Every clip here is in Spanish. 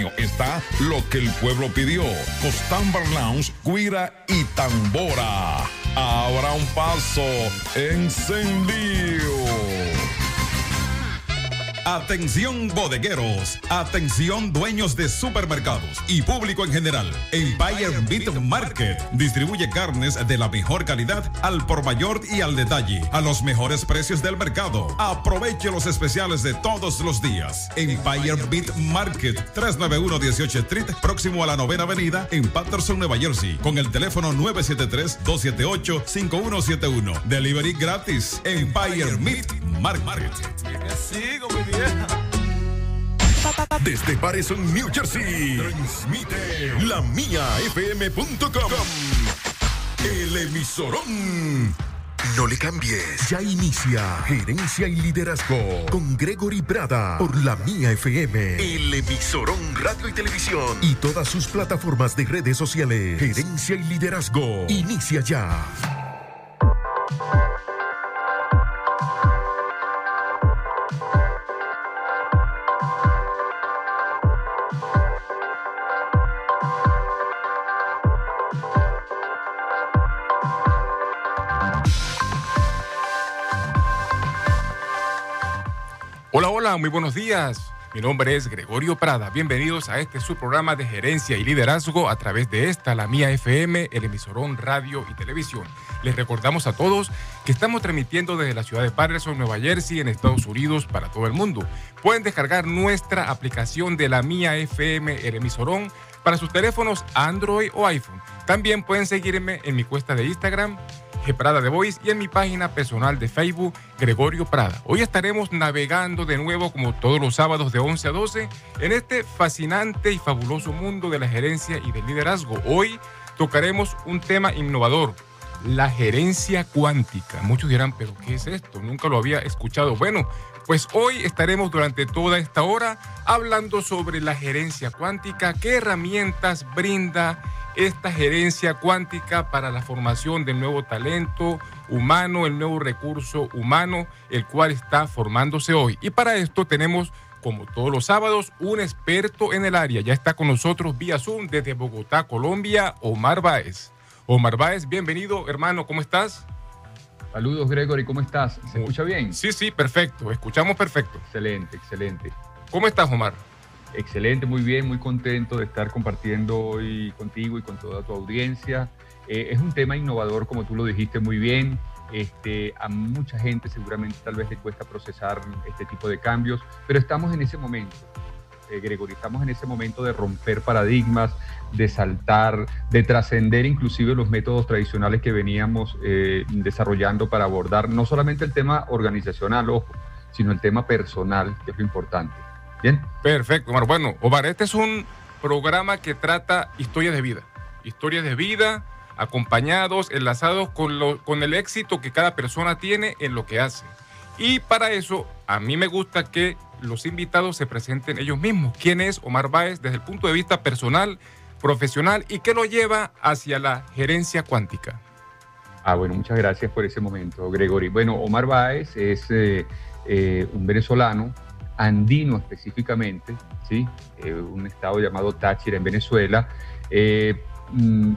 premio está lo que el pueblo pidió. Costambar Lounge, Guira y Tambora. Habrá un paso encendido. Atención bodegueros, atención dueños de supermercados y público en general. Empire Meat Market distribuye carnes de la mejor calidad al por mayor y al detalle, a los mejores precios del mercado. Aproveche los especiales de todos los días. Empire Meat Market, 391 18th Street, próximo a la 9ª Avenida en Patterson, Nueva Jersey, con el teléfono 973-278-5171. Delivery gratis. Empire Meat Market. Sigo, mi vieja. Desde Patterson, New Jersey, transmite lamiafm.com. El emisorón. No le cambies. Ya inicia Gerencia y Liderazgo con Gregory Prada por La Mía FM. El emisorón radio y televisión y todas sus plataformas de redes sociales. Gerencia y Liderazgo. Inicia ya. Hola, hola, muy buenos días. Mi nombre es Gregorio Prada. Bienvenidos a este su programa de gerencia y liderazgo a través de esta, La Mía FM, el emisorón radio y televisión. Les recordamos a todos que estamos transmitiendo desde la ciudad de Patterson, Nueva Jersey, en Estados Unidos, para todo el mundo. Pueden descargar nuestra aplicación de La Mía FM, el emisorón, para sus teléfonos Android o iPhone. También pueden seguirme en mi cuenta de Instagram, Prada The Voice, y en mi página personal de Facebook, Gregorio Prada. Hoy estaremos navegando de nuevo, como todos los sábados de 11 a 12, en este fascinante y fabuloso mundo de la gerencia y del liderazgo. Hoy tocaremos un tema innovador, la gerencia cuántica. Muchos dirán, ¿pero qué es esto? Nunca lo había escuchado. Bueno, pues hoy estaremos durante toda esta hora hablando sobre la gerencia cuántica, qué herramientas brinda esta gerencia cuántica para la formación del nuevo talento humano, el nuevo recurso humano, el cual está formándose hoy. Y para esto tenemos, como todos los sábados, un experto en el área. Ya está con nosotros vía Zoom desde Bogotá, Colombia, Omar Báez. Omar Báez, bienvenido, hermano, ¿cómo estás? Saludos, Gregory, ¿cómo estás? ¿Se escucha bien? Sí, sí, perfecto, escuchamos perfecto. Excelente, excelente. ¿Cómo estás, Omar? Excelente, muy bien, muy contento de estar compartiendo hoy contigo y con toda tu audiencia. Es un tema innovador, como tú lo dijiste muy bien. A mucha gente seguramente tal vez le cuesta procesar este tipo de cambios, pero estamos en ese momento, Gregory, estamos en ese momento de romper paradigmas, de saltar, de trascender inclusive los métodos tradicionales que veníamos desarrollando para abordar no solamente el tema organizacional, ojo, sino el tema personal, que es lo importante. ¿Bien? Perfecto, Omar. Bueno, Omar, este es un programa que trata historias de vida, acompañados, enlazados con el éxito que cada persona tiene en lo que hace. Y para eso, a mí me gusta que los invitados se presenten ellos mismos. ¿Quién es Omar Báez desde el punto de vista personal, profesional, y qué lo lleva hacia la gerencia cuántica? Bueno, muchas gracias por ese momento, Gregory. Bueno, Omar Báez es un venezolano, andino específicamente, ¿sí? Un estado llamado Táchira en Venezuela,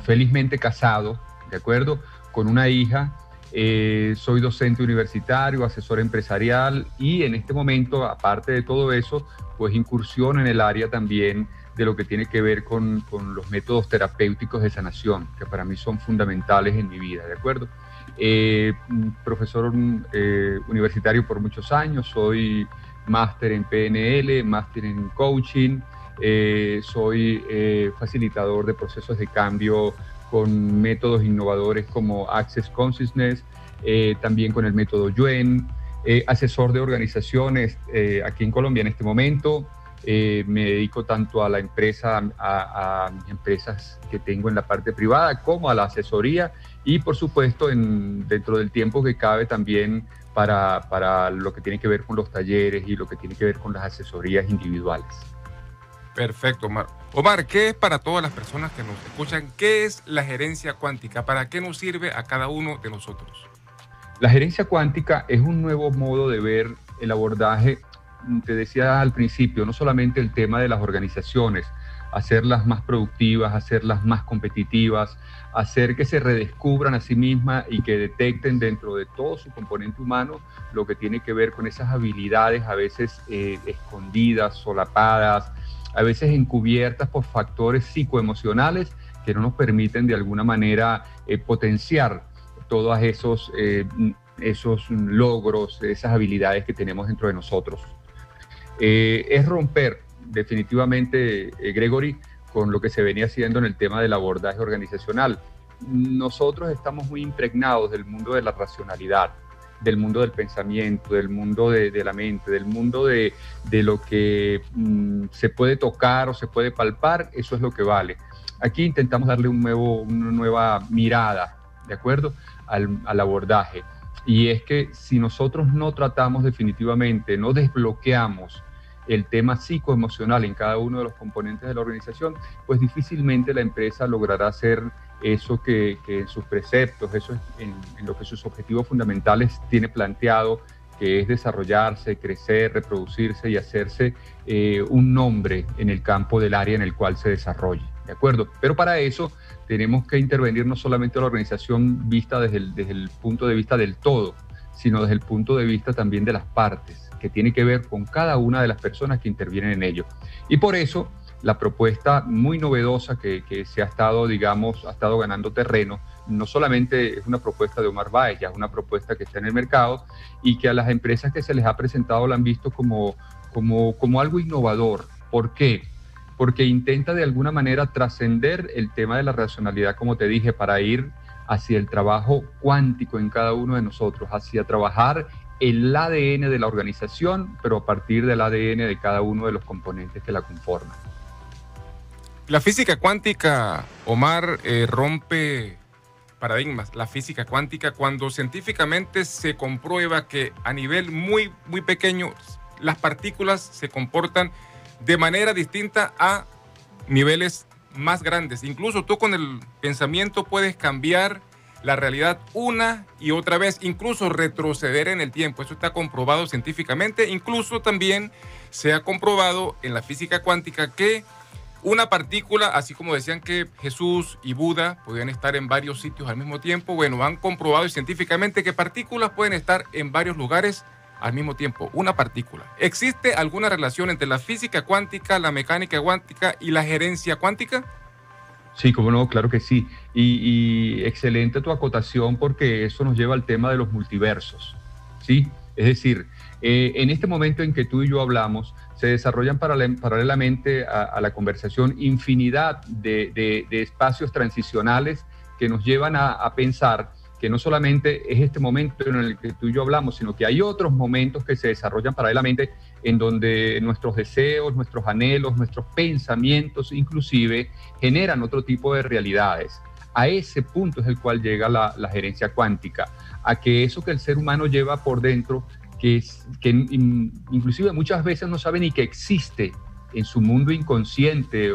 felizmente casado, ¿de acuerdo? Con una hija, soy docente universitario, asesor empresarial y en este momento, aparte de todo eso, pues incursiono en el área también de lo que tiene que ver con los métodos terapéuticos de sanación, que para mí son fundamentales en mi vida, ¿de acuerdo? Profesor universitario por muchos años, soy máster en PNL, máster en coaching, soy facilitador de procesos de cambio con métodos innovadores como Access Consciousness, también con el método Yuen, asesor de organizaciones aquí en Colombia en este momento. Me dedico tanto a la empresa, a mis empresas que tengo en la parte privada, como a la asesoría y por supuesto dentro del tiempo que cabe también para lo que tiene que ver con los talleres y lo que tiene que ver con las asesorías individuales. Perfecto, Omar. Omar, ¿qué es para todas las personas que nos escuchan? ¿Qué es la gerencia cuántica? ¿Para qué nos sirve a cada uno de nosotros? La gerencia cuántica es un nuevo modo de ver el abordaje te decía al principio, no solamente el tema de las organizaciones, hacerlas más productivas, hacerlas más competitivas, hacer que se redescubran a sí mismas y que detecten dentro de todo su componente humano lo que tiene que ver con esas habilidades a veces escondidas, solapadas, a veces encubiertas por factores psicoemocionales que no nos permiten de alguna manera potenciar todos esos logros, esas habilidades que tenemos dentro de nosotros. Es romper definitivamente, Gregory, con lo que se venía haciendo en el tema del abordaje organizacional. Nosotros estamos muy impregnados del mundo de la racionalidad, del mundo del pensamiento, del mundo de la mente, del mundo de lo que se puede tocar o se puede palpar. Eso es lo que vale. Aquí intentamos darle una nueva mirada, ¿de acuerdo?, al abordaje. Y es que si nosotros no tratamos definitivamente, no desbloqueamos el tema psicoemocional en cada uno de los componentes de la organización, pues difícilmente la empresa logrará hacer eso que en sus preceptos, eso en lo que sus objetivos fundamentales tiene planteado, que es desarrollarse, crecer, reproducirse y hacerse un nombre en el campo del área en el cual se desarrolle, ¿de acuerdo? Pero para eso tenemos que intervenir no solamente la organización vista desde el punto de vista del todo, sino desde el punto de vista también de las partes, que tiene que ver con cada una de las personas que intervienen en ello. Y por eso la propuesta muy novedosa que se ha estado ganando terreno, no solamente es una propuesta de Omar Báez, ya es una propuesta que está en el mercado y que a las empresas que se les ha presentado la han visto como algo innovador. ¿Por qué? Porque intenta de alguna manera trascender el tema de la racionalidad, como te dije, para ir hacia el trabajo cuántico en cada uno de nosotros, hacia trabajar el ADN de la organización, pero a partir del ADN de cada uno de los componentes que la conforman. La física cuántica, Omar, rompe paradigmas. La física cuántica, cuando científicamente se comprueba que a nivel muy, muy pequeño las partículas se comportan de manera distinta a niveles más grandes. Incluso tú con el pensamiento puedes cambiar la realidad una y otra vez, incluso retroceder en el tiempo. Eso está comprobado científicamente. Incluso también se ha comprobado en la física cuántica que una partícula, así como decían que Jesús y Buda podían estar en varios sitios al mismo tiempo, bueno, han comprobado científicamente que partículas pueden estar en varios lugares al mismo tiempo. Una partícula. ¿Existe alguna relación entre la física cuántica, la mecánica cuántica y la gerencia cuántica? Sí, cómo no, claro que sí. Y excelente tu acotación, porque eso nos lleva al tema de los multiversos, ¿sí? Es decir, en este momento en que tú y yo hablamos, se desarrollan paralelamente a la conversación infinidad de espacios transicionales que nos llevan a pensar que no solamente es este momento en el que tú y yo hablamos, sino que hay otros momentos que se desarrollan paralelamente en donde nuestros deseos, nuestros anhelos, nuestros pensamientos inclusive generan otro tipo de realidades. A ese punto es el cual llega la gerencia cuántica, a que eso que el ser humano lleva por dentro, que inclusive muchas veces no sabe ni que existe en su mundo inconsciente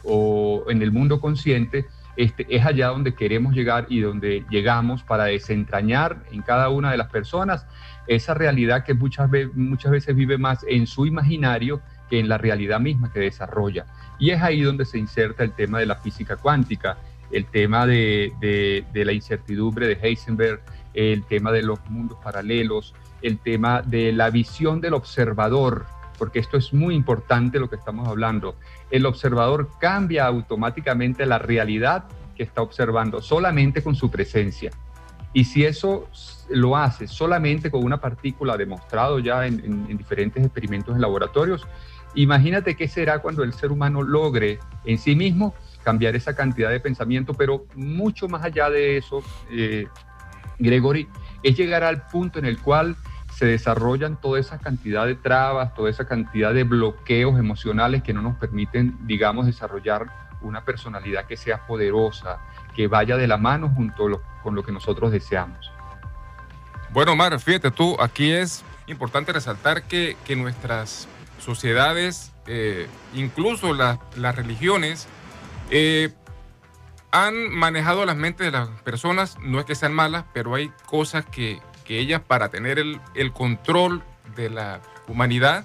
o en el mundo consciente, es allá donde queremos llegar y donde llegamos para desentrañar en cada una de las personas esa realidad que muchas veces vive más en su imaginario que en la realidad misma que desarrolla. Y es ahí donde se inserta el tema de la física cuántica, el tema de la incertidumbre de Heisenberg, el tema de los mundos paralelos, el tema de la visión del observador, porque esto es muy importante lo que estamos hablando. El observador cambia automáticamente la realidad que está observando solamente con su presencia. Y si eso lo hace solamente con una partícula, demostrado ya en diferentes experimentos en laboratorios, imagínate qué será cuando el ser humano logre en sí mismo cambiar esa cantidad de pensamiento, pero mucho más allá de eso, Gregory, es llegar al punto en el cual se desarrollan toda esa cantidad de trabas, toda esa cantidad de bloqueos emocionales que no nos permiten, digamos, desarrollar una personalidad que sea poderosa, que vaya de la mano con lo que nosotros deseamos. Bueno, Omar, fíjate tú, aquí es importante resaltar que nuestras sociedades, incluso las religiones, han manejado las mentes de las personas. No es que sean malas, pero hay cosas que ellas, para tener el control de la humanidad,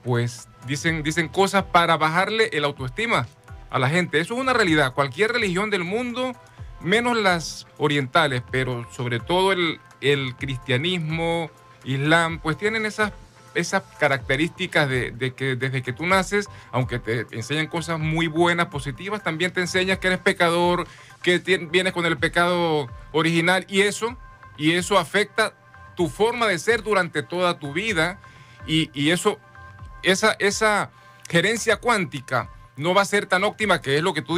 pues dicen cosas para bajarle el autoestima a la gente. Eso es una realidad. Cualquier religión del mundo, menos las orientales, pero sobre todo el cristianismo, islam, pues tienen esas características de que desde que tú naces, aunque te enseñan cosas muy buenas, positivas, también te enseñas que eres pecador, que vienes con el pecado original, y eso afecta tu forma de ser durante toda tu vida, y esa gerencia cuántica no va a ser tan óptima, que es lo que tú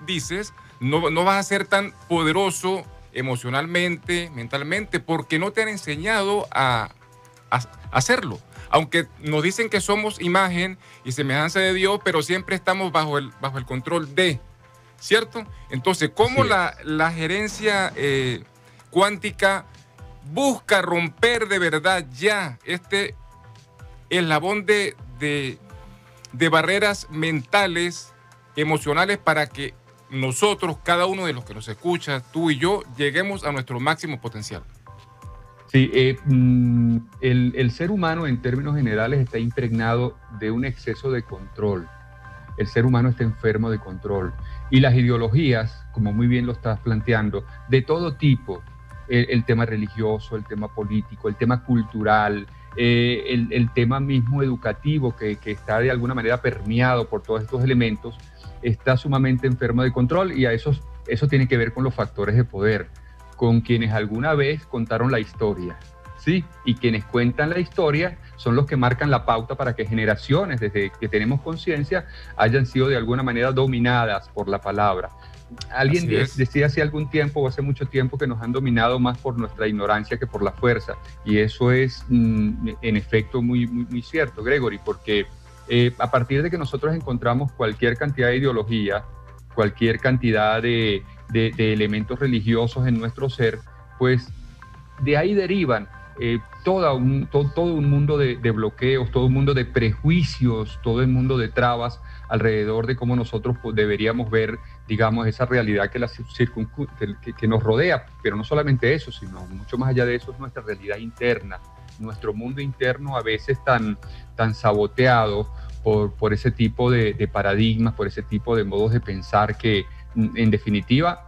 dices, no vas a ser tan poderoso emocionalmente, mentalmente, porque no te han enseñado a hacerlo. Aunque nos dicen que somos imagen y semejanza de Dios, pero siempre estamos bajo el control de, ¿cierto? Entonces, ¿cómo la gerencia cuántica busca romper de verdad ya este eslabón de barreras mentales, emocionales, para que nosotros, cada uno de los que nos escucha, tú y yo, lleguemos a nuestro máximo potencial? Sí, el ser humano en términos generales está impregnado de un exceso de control. El ser humano está enfermo de control. Y las ideologías, como muy bien lo estás planteando, de todo tipo, el tema religioso, el tema político, el tema cultural, el tema mismo educativo que está de alguna manera permeado por todos estos elementos, está sumamente enfermo de control, y eso tiene que ver con los factores de poder, con quienes alguna vez contaron la historia, ¿sí? Y quienes cuentan la historia son los que marcan la pauta para que generaciones, desde que tenemos conciencia, hayan sido de alguna manera dominadas por la palabra. Alguien decía hace algún tiempo, o hace mucho tiempo, que nos han dominado más por nuestra ignorancia que por la fuerza, y eso es en efecto muy, muy, muy cierto, Gregory, porque a partir de que nosotros encontramos cualquier cantidad de ideología, cualquier cantidad de elementos religiosos en nuestro ser, pues de ahí derivan todo un mundo de bloqueos, todo un mundo de prejuicios, todo el mundo de trabas alrededor de cómo nosotros deberíamos ver, digamos, esa realidad que nos rodea. Pero no solamente eso, sino mucho más allá de eso, es nuestra realidad interna, nuestro mundo interno, a veces tan saboteado por ese tipo de paradigmas, por ese tipo de modos de pensar que, en definitiva,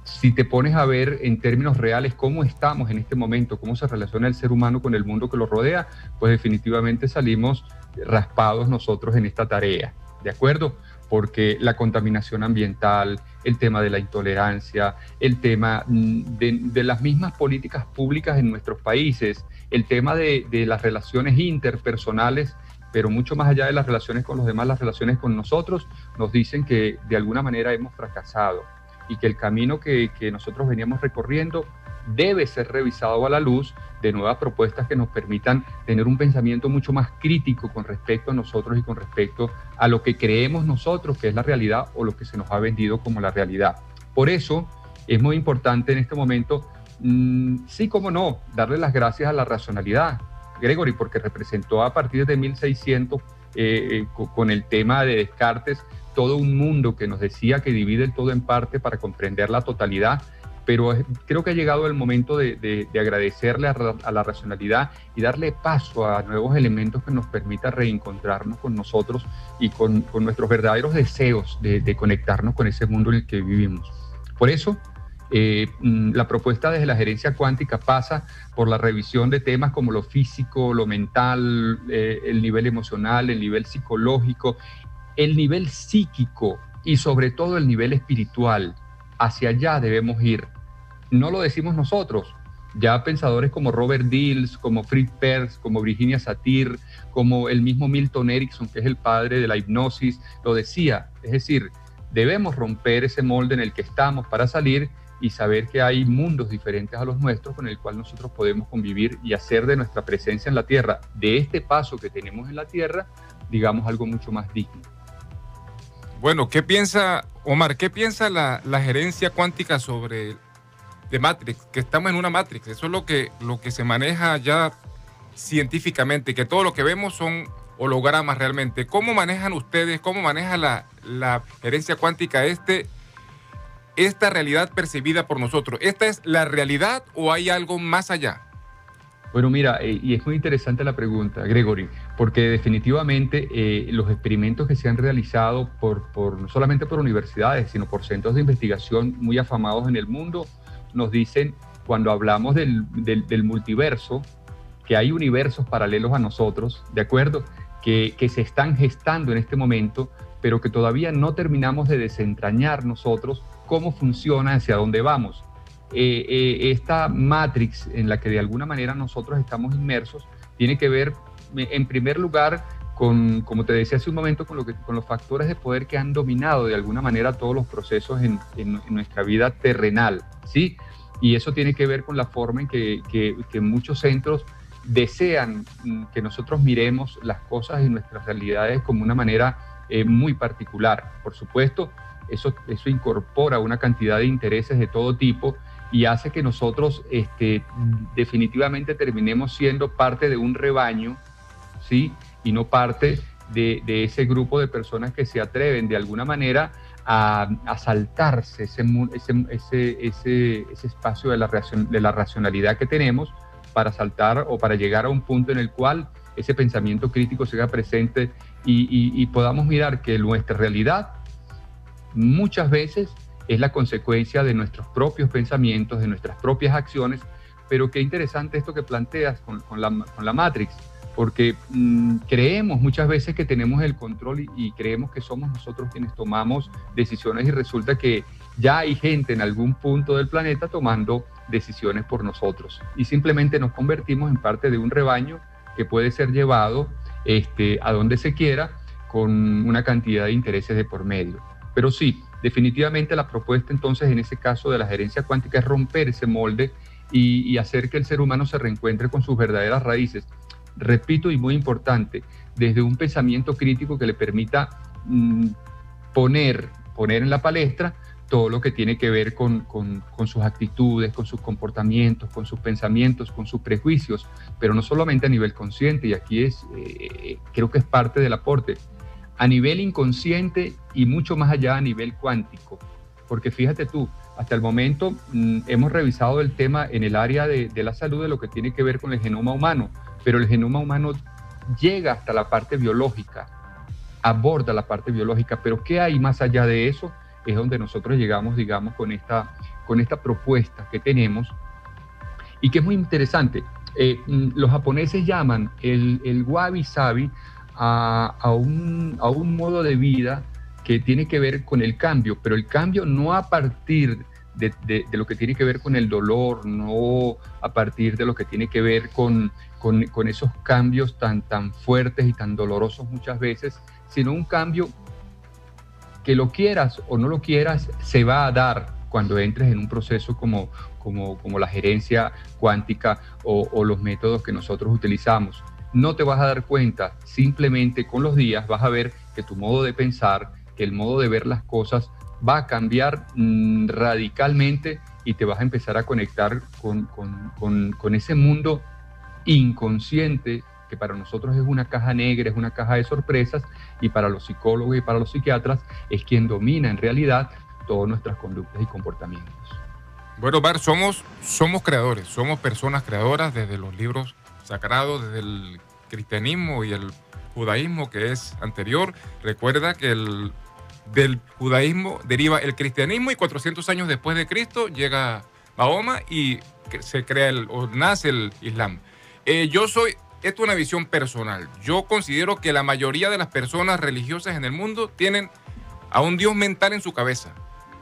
si te pones a ver en términos reales cómo estamos en este momento, cómo se relaciona el ser humano con el mundo que lo rodea, pues definitivamente salimos raspados nosotros en esta tarea, ¿de acuerdo? Porque la contaminación ambiental, el tema de la intolerancia, el tema de las mismas políticas públicas en nuestros países, el tema de las relaciones interpersonales, pero mucho más allá de las relaciones con los demás, las relaciones con nosotros, nos dicen que de alguna manera hemos fracasado, y que el camino que nosotros veníamos recorriendo debe ser revisado a la luz de nuevas propuestas que nos permitan tener un pensamiento mucho más crítico con respecto a nosotros y con respecto a lo que creemos nosotros que es la realidad, o lo que se nos ha vendido como la realidad. Por eso es muy importante en este momento, sí, cómo no, darle las gracias a la racionalidad, Gregory, porque representó a partir de 1600, con el tema de Descartes, todo un mundo que nos decía que divide el todo en parte para comprender la totalidad, pero creo que ha llegado el momento de agradecerle a la racionalidad y darle paso a nuevos elementos que nos permita reencontrarnos con nosotros y con nuestros verdaderos deseos de conectarnos con ese mundo en el que vivimos. Por eso, la propuesta desde la gerencia cuántica pasa por la revisión de temas como lo físico, lo mental, el nivel emocional, el nivel psicológico, el nivel psíquico y sobre todo el nivel espiritual. Hacia allá debemos ir. No lo decimos nosotros. Ya pensadores como Robert Dills, como Fritz Perls, como Virginia Satir, como el mismo Milton Erickson, que es el padre de la hipnosis, lo decía. Es decir, debemos romper ese molde en el que estamos para salir y saber que hay mundos diferentes a los nuestros con el cual nosotros podemos convivir y hacer de nuestra presencia en la Tierra, de este paso que tenemos en la Tierra, digamos, algo mucho más digno. Bueno, ¿qué piensa, Omar, qué piensa la gerencia cuántica sobre The Matrix? Que estamos en una Matrix, eso es lo que se maneja ya científicamente, que todo lo que vemos son hologramas realmente. ¿Cómo manejan ustedes, cómo maneja la gerencia cuántica esta realidad percibida por nosotros? ¿Esta es la realidad o hay algo más allá? Bueno, mira, y es muy interesante la pregunta, Gregory, porque definitivamente los experimentos que se han realizado no solamente por universidades, sino por centros de investigación muy afamados en el mundo, nos dicen, cuando hablamos del multiverso, que hay universos paralelos a nosotros, ¿de acuerdo? Que se están gestando en este momento, pero que todavía no terminamos de desentrañar nosotros cómo funciona, hacia dónde vamos. Esta Matrix en la que de alguna manera nosotros estamos inmersos tiene que ver, en primer lugar, como te decía hace un momento, con los factores de poder que han dominado de alguna manera todos los procesos en nuestra vida terrenal, ¿sí? Y eso tiene que ver con la forma en que muchos centros desean que nosotros miremos las cosas y nuestras realidades como una manera muy particular. Por supuesto, eso incorpora una cantidad de intereses de todo tipo y hace que nosotros definitivamente terminemos siendo parte de un rebaño, ¿sí? Y no parte de ese grupo de personas que se atreven de alguna manera a saltarse ese espacio de la racionalidad que tenemos para saltar o para llegar a un punto en el cual ese pensamiento crítico sea presente y podamos mirar que nuestra realidad muchas veces es la consecuencia de nuestros propios pensamientos, de nuestras propias acciones, pero qué interesante esto que planteas con la Matrix, porque creemos muchas veces que tenemos el control y creemos que somos nosotros quienes tomamos decisiones y resulta que ya hay gente en algún punto del planeta tomando decisiones por nosotros y simplemente nos convertimos en parte de un rebaño que puede ser llevado a donde se quiera con una cantidad de intereses de por medio. Pero sí, definitivamente la propuesta entonces en ese caso de la gerencia cuántica es romper ese molde y hacer que el ser humano se reencuentre con sus verdaderas raíces. Repito, y muy importante, desde un pensamiento crítico que le permita poner en la palestra todo lo que tiene que ver con sus actitudes, con sus comportamientos, con sus pensamientos, con sus prejuicios, pero no solamente a nivel consciente, y aquí creo que es parte del aporte, a nivel inconsciente y mucho más allá a nivel cuántico. Porque fíjate tú, hasta el momento hemos revisado el tema en el área de la salud de lo que tiene que ver con el genoma humano, pero el genoma humano llega hasta la parte biológica, aborda la parte biológica, pero ¿qué hay más allá de eso? Es donde nosotros llegamos, digamos, con esta propuesta que tenemos y que es muy interesante. Los japoneses llaman el wabi-sabi a un modo de vida que tiene que ver con el cambio, pero el cambio no a partir de lo que tiene que ver con el dolor, no a partir de lo que tiene que ver con esos cambios tan fuertes y tan dolorosos muchas veces, sino un cambio que lo quieras o no lo quieras, se va a dar cuando entres en un proceso como la gerencia cuántica o los métodos que nosotros utilizamos. No te vas a dar cuenta, simplemente con los días vas a ver que tu modo de pensar, que el modo de ver las cosas va a cambiar radicalmente y te vas a empezar a conectar con ese mundo inconsciente que para nosotros es una caja negra, es una caja de sorpresas, y para los psicólogos y para los psiquiatras es quien domina en realidad todas nuestras conductas y comportamientos. Bueno, Bar, somos creadores, somos personas creadoras desde los libros sagrados, desde el cristianismo y el judaísmo que es anterior. Recuerda que del judaísmo deriva el cristianismo y 400 años después de Cristo llega Mahoma y se crea nace el Islam. Esto es una visión personal. Yo considero que la mayoría de las personas religiosas en el mundo tienen a un Dios mental en su cabeza.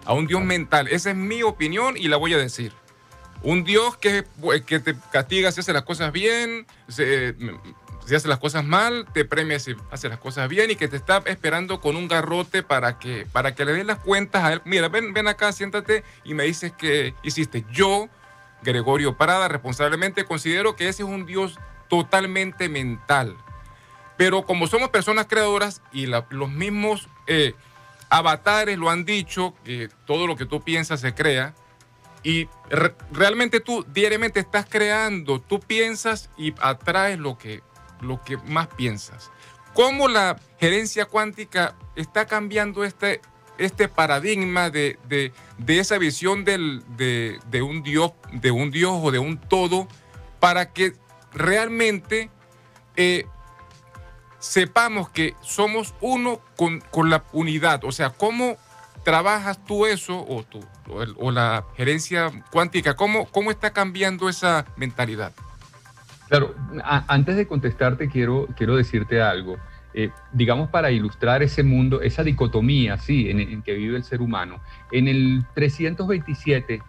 A un Dios mental. Esa es mi opinión y la voy a decir. Un Dios que te castiga si haces las cosas bien, si haces las cosas mal, te premia si haces las cosas bien y que te está esperando con un garrote para que le des las cuentas a él. Mira, ven acá, siéntate y me dices qué hiciste. Yo, Gregorio Prada, responsablemente considero que ese es un Dios totalmente mental. Pero como somos personas creadoras y los mismos avatares lo han dicho, que todo lo que tú piensas se crea, y realmente tú diariamente estás creando, tú piensas y atraes lo que más piensas. ¿Cómo la gerencia cuántica está cambiando este paradigma de esa visión de un Dios o de un todo para que realmente sepamos que somos uno con la unidad. O sea, ¿cómo trabajas tú eso o la gerencia cuántica? ¿Cómo está cambiando esa mentalidad? Claro, antes de contestarte quiero decirte algo. Digamos, para ilustrar ese mundo, esa dicotomía, sí, en que vive el ser humano. En el 327,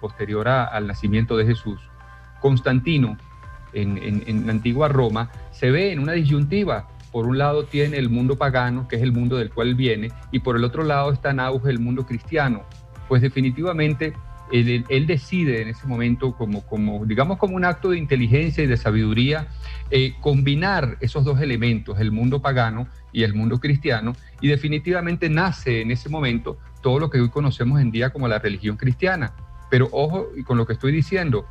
posterior al nacimiento de Jesús, Constantino, en la antigua Roma, se ve en una disyuntiva. Por un lado tiene el mundo pagano, que es el mundo del cual viene, y por el otro lado está en auge el mundo cristiano. Pues definitivamente él decide en ese momento, digamos, como un acto de inteligencia y de sabiduría, combinar esos dos elementos, el mundo pagano y el mundo cristiano, y definitivamente nace en ese momento todo lo que hoy conocemos en día como la religión cristiana. Pero ojo con lo que estoy diciendo,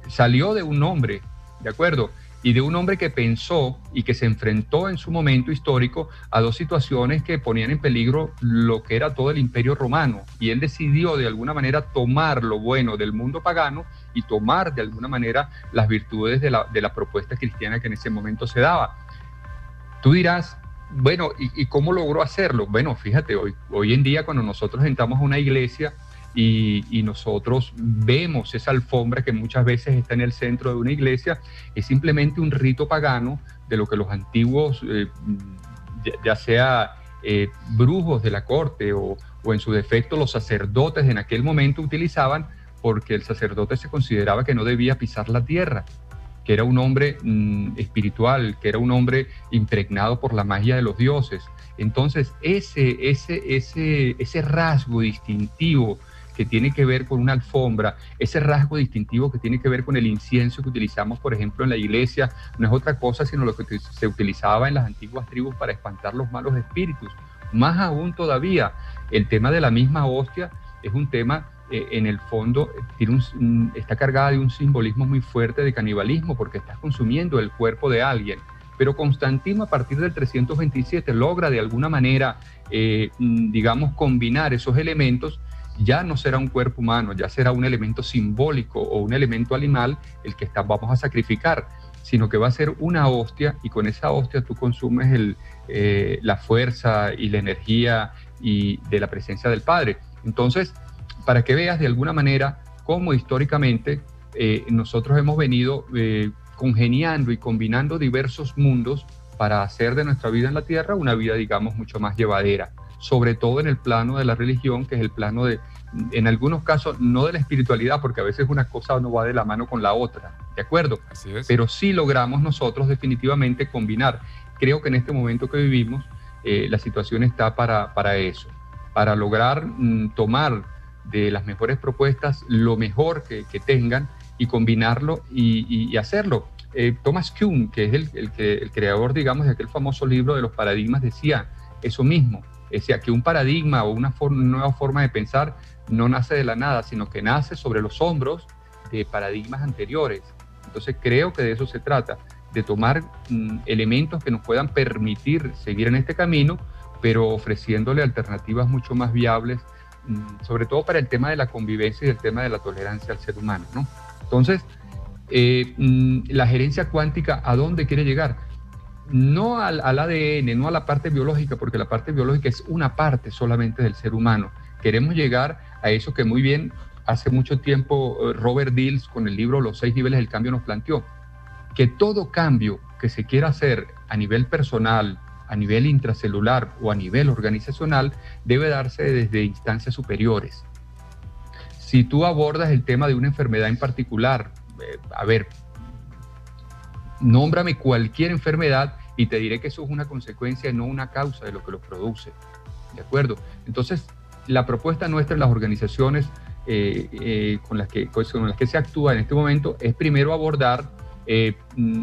salió de un hombre, ¿de acuerdo? Y de un hombre que pensó y que se enfrentó en su momento histórico a dos situaciones que ponían en peligro lo que era todo el imperio romano. Y él decidió de alguna manera tomar lo bueno del mundo pagano y tomar de alguna manera las virtudes de la propuesta cristiana que en ese momento se daba. Tú dirás, bueno, ¿y cómo logró hacerlo? Bueno, fíjate, hoy en día cuando nosotros entramos a una iglesia y nosotros vemos esa alfombra que muchas veces está en el centro de una iglesia, es simplemente un rito pagano de lo que los antiguos, ya sea brujos de la corte o en su defecto los sacerdotes en aquel momento utilizaban, porque el sacerdote se consideraba que no debía pisar la tierra, que era un hombre espiritual, que era un hombre impregnado por la magia de los dioses. Entonces ese rasgo distintivo que tiene que ver con una alfombra, ese rasgo distintivo que tiene que ver con el incienso que utilizamos, por ejemplo, en la iglesia, no es otra cosa sino lo que se utilizaba en las antiguas tribus para espantar los malos espíritus. Más aún todavía, el tema de la misma hostia es un tema, en el fondo, está cargada de un simbolismo muy fuerte de canibalismo, porque estás consumiendo el cuerpo de alguien. Pero Constantino, a partir del 327, logra de alguna manera, digamos, combinar esos elementos. Ya no será un cuerpo humano, ya será un elemento simbólico o un elemento animal el que vamos a sacrificar, sino que va a ser una hostia, y con esa hostia tú consumes la fuerza y la energía y de la presencia del Padre. Entonces, para que veas de alguna manera cómo históricamente nosotros hemos venido congeniando y combinando diversos mundos para hacer de nuestra vida en la tierra una vida, digamos, mucho más llevadera, sobre todo en el plano de la religión, que es el plano en algunos casos, no de la espiritualidad, porque a veces una cosa no va de la mano con la otra, ¿de acuerdo? Así es. Pero sí logramos nosotros definitivamente combinar. Creo que en este momento que vivimos, la situación está para eso, para lograr tomar de las mejores propuestas lo mejor que tengan y combinarlo y hacerlo. Thomas Kuhn, que es el creador, digamos, de aquel famoso libro de los paradigmas, decía eso mismo. Decía que un paradigma o una nueva forma de pensar no nace de la nada, sino que nace sobre los hombros de paradigmas anteriores. Entonces creo que de eso se trata, de tomar elementos que nos puedan permitir seguir en este camino, pero ofreciéndole alternativas mucho más viables, sobre todo para el tema de la convivencia y el tema de la tolerancia al ser humano, ¿no? Entonces, la gerencia cuántica, ¿a dónde quiere llegar? No al ADN, no a la parte biológica, porque la parte biológica es una parte solamente del ser humano. Queremos llegar a eso que muy bien hace mucho tiempo Robert Dills con el libro Los 6 niveles del cambio nos planteó, que todo cambio que se quiera hacer a nivel personal, a nivel intracelular o a nivel organizacional debe darse desde instancias superiores. Si tú abordas el tema de una enfermedad en particular, nómbrame cualquier enfermedad y te diré que eso es una consecuencia y no una causa de lo que lo produce, ¿de acuerdo? Entonces, la propuesta nuestra en las organizaciones con las que se actúa en este momento es primero abordar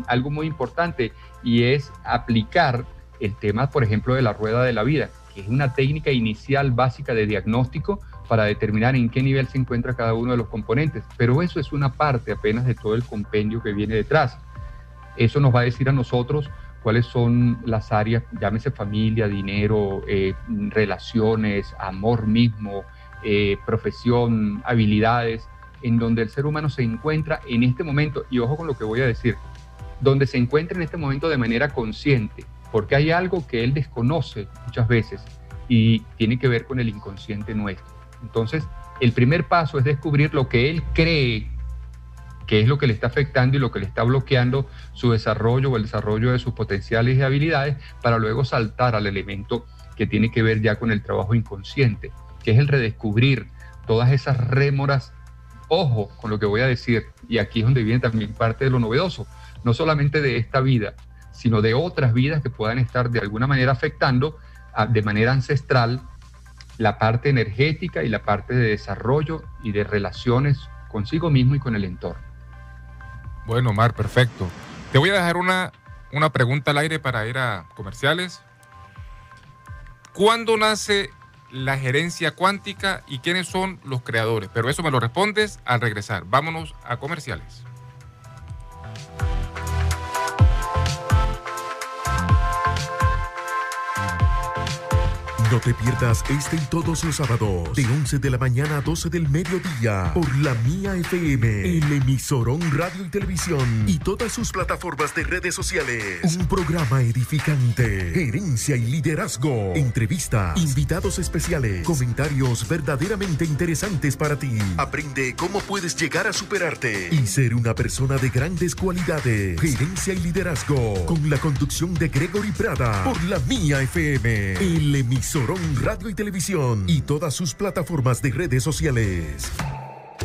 algo muy importante, y es aplicar el tema, por ejemplo, de la rueda de la vida, que es una técnica inicial básica de diagnóstico para determinar en qué nivel se encuentra cada uno de los componentes. Pero eso es una parte apenas de todo el compendio que viene detrás. Eso nos va a decir a nosotros cuáles son las áreas, llámese familia, dinero, relaciones, amor mismo, profesión, habilidades, en donde el ser humano se encuentra en este momento, y ojo con lo que voy a decir, donde se encuentra en este momento de manera consciente, porque hay algo que él desconoce muchas veces y tiene que ver con el inconsciente nuestro. Entonces, el primer paso es descubrir lo que él cree que es lo que le está afectando y lo que le está bloqueando su desarrollo o el desarrollo de sus potenciales y habilidades, para luego saltar al elemento que tiene que ver ya con el trabajo inconsciente, que es el redescubrir todas esas rémoras. Ojo con lo que voy a decir, y aquí es donde viene también parte de lo novedoso, no solamente de esta vida, sino de otras vidas que puedan estar de alguna manera afectando de manera ancestral la parte energética y la parte de desarrollo y de relaciones consigo mismo y con el entorno. Bueno, Omar, perfecto. Te voy a dejar una pregunta al aire para ir a comerciales. ¿Cuándo nace la gerencia cuántica y quiénes son los creadores? Pero eso me lo respondes al regresar. Vámonos a comerciales. No te pierdas este y todos los sábados de 11 de la mañana a 12 del mediodía por La Mía FM, el emisorón radio y televisión y todas sus plataformas de redes sociales. Un programa edificante, gerencia y liderazgo, entrevistas, invitados especiales, comentarios verdaderamente interesantes para ti. Aprende cómo puedes llegar a superarte y ser una persona de grandes cualidades. Gerencia y liderazgo con la conducción de Gregory Prada por La Mía FM, el emisorón radio y televisión y todas sus plataformas de redes sociales.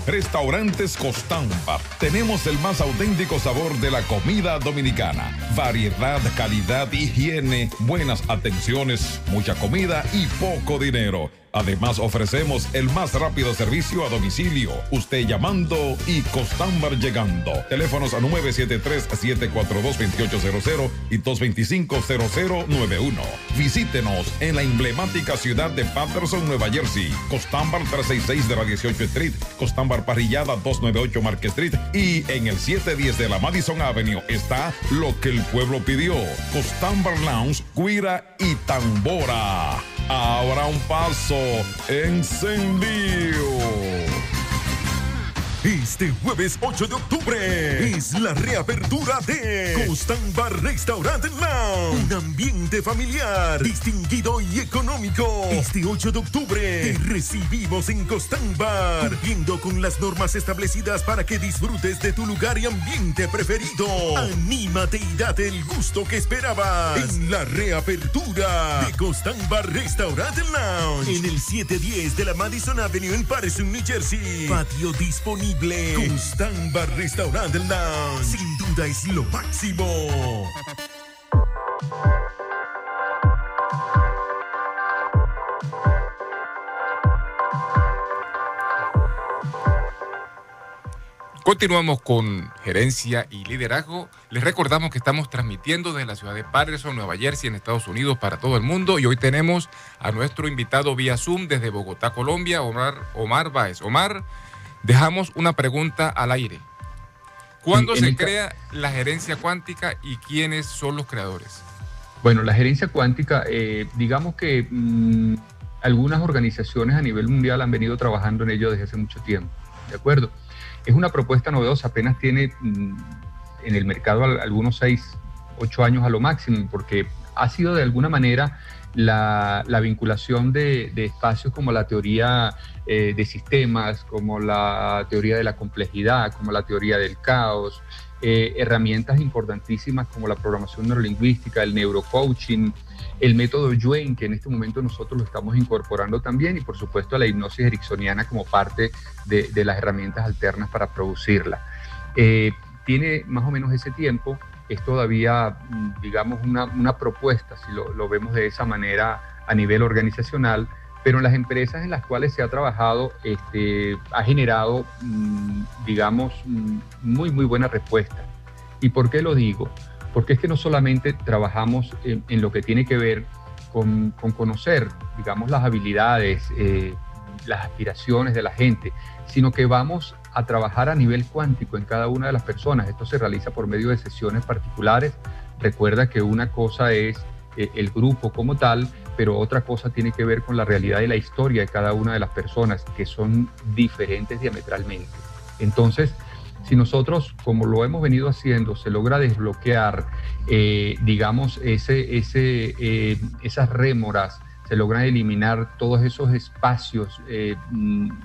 Restaurantes Costambar. Tenemos el más auténtico sabor de la comida dominicana. Variedad, calidad, higiene, buenas atenciones, mucha comida y poco dinero. Además, ofrecemos el más rápido servicio a domicilio. Usted llamando y Costambar llegando. Teléfonos a 973-742-2800 y 225-0091. Visítenos en la emblemática ciudad de Patterson, Nueva Jersey. Costambar 366 de la 18 Street. Costambar Parrillada 298 Market Street. Y en el 710 de la Madison Avenue está lo que el pueblo pidió. Costambar Lounge, Guira y Tambora. Habrá un paso encendido. Este jueves 8 de octubre es la reapertura de Costambar Restaurant Lounge. Un ambiente familiar, distinguido y económico. Este 8 de octubre te recibimos en Costambar, cumpliendo con las normas establecidas para que disfrutes de tu lugar y ambiente preferido. Anímate y date el gusto que esperabas en la reapertura de Costambar Restaurant Lounge en el 710 de la Madison Avenue en Patterson, New Jersey. Patio disponible. Costambar Restaurant Lounge, sin duda es lo máximo. Continuamos con gerencia y liderazgo. Les recordamos que estamos transmitiendo desde la ciudad de Patterson, Nueva Jersey, en Estados Unidos, para todo el mundo. Y hoy tenemos a nuestro invitado vía Zoom desde Bogotá, Colombia, Omar Báez. Omar, dejamos una pregunta al aire. ¿Cuándo se crea la gerencia cuántica y quiénes son los creadores? Bueno, la gerencia cuántica, digamos que algunas organizaciones a nivel mundial han venido trabajando en ello desde hace mucho tiempo, ¿de acuerdo? Es una propuesta novedosa, apenas tiene en el mercado algunos 6, 8 años a lo máximo, porque ha sido de alguna manera la vinculación de espacios como la teoría de sistemas, como la teoría de la complejidad, como la teoría del caos, herramientas importantísimas como la programación neurolingüística, el neurocoaching, el método Yuen, que en este momento nosotros lo estamos incorporando también, y por supuesto la hipnosis ericksoniana como parte de las herramientas alternas para producirla. Tiene más o menos ese tiempo, es todavía, digamos, una propuesta, si lo vemos de esa manera a nivel organizacional, pero en las empresas en las cuales se ha trabajado ha generado, digamos, muy buena respuesta. ¿Y por qué lo digo? Porque es que no solamente trabajamos en lo que tiene que ver con conocer, digamos, las habilidades, las aspiraciones de la gente, sino que vamos a trabajar a nivel cuántico en cada una de las personas. Esto se realiza por medio de sesiones particulares. Recuerda que una cosa es el grupo como tal, pero otra cosa tiene que ver con la realidad y la historia de cada una de las personas, que son diferentes diametralmente. Entonces, Si nosotros, como lo hemos venido haciendo, se logra desbloquear, digamos, esas rémoras, se logran eliminar todos esos espacios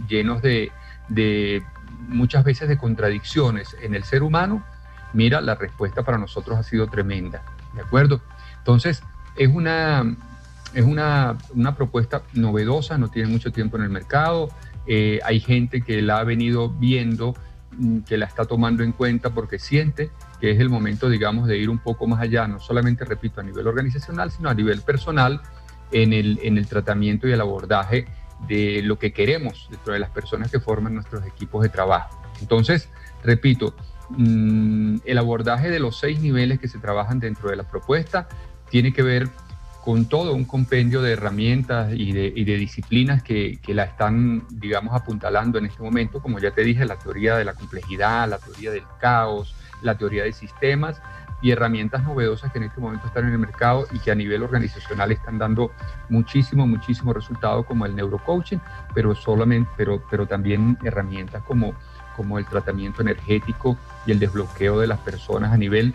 llenos de muchas veces de contradicciones en el ser humano, mira, la respuesta para nosotros ha sido tremenda, ¿de acuerdo? Entonces, es una propuesta novedosa, no tiene mucho tiempo en el mercado, hay gente que la ha venido viendo, que la está tomando en cuenta porque siente que es el momento, digamos, de ir un poco más allá, no solamente, repito, a nivel organizacional, sino a nivel personal, en el tratamiento y el abordaje de lo que queremos dentro de las personas que forman nuestros equipos de trabajo. Entonces, repito, el abordaje de los 6 niveles que se trabajan dentro de la propuesta tiene que ver con todo un compendio de herramientas y de disciplinas que la están, digamos, apuntalando en este momento. Como ya te dije, la teoría de la complejidad, la teoría del caos, la teoría de sistemas y herramientas novedosas que en este momento están en el mercado y que a nivel organizacional están dando muchísimo resultado, como el neurocoaching, pero también herramientas como el tratamiento energético y el desbloqueo de las personas a nivel,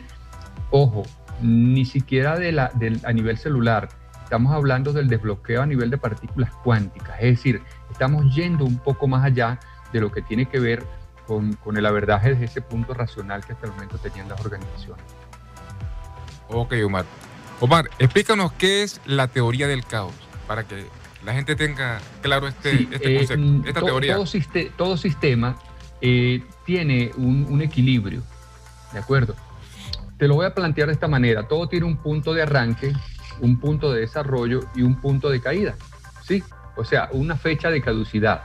ojo, ni siquiera a nivel celular, estamos hablando del desbloqueo a nivel de partículas cuánticas, es decir, estamos yendo un poco más allá de lo que tiene que ver con el abordaje desde ese punto racional que hasta el momento tenían las organizaciones. Ok, Omar. Omar, explícanos qué es la teoría del caos, para que la gente tenga claro este concepto, esta teoría. Todo sistema tiene un equilibrio, ¿de acuerdo? Te lo voy a plantear de esta manera. Todo tiene un punto de arranque, un punto de desarrollo y un punto de caída, ¿sí? O sea, una fecha de caducidad.